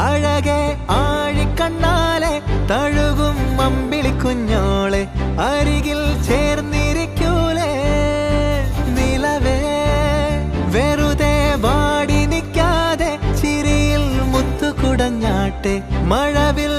അഴകെ ആഴിക്കണ്ണാലെ തഴുകും അമ്പിളി കുഞ്ഞോളെ അരികിൽ ചേർന്നിരിക്കൂലേ നിലവേ വെറുതെ വാടി നിൽക്കാതെ ചിരിയിൽ മുത്തുകുടഞ്ഞാട്ടെ മഴവിൽ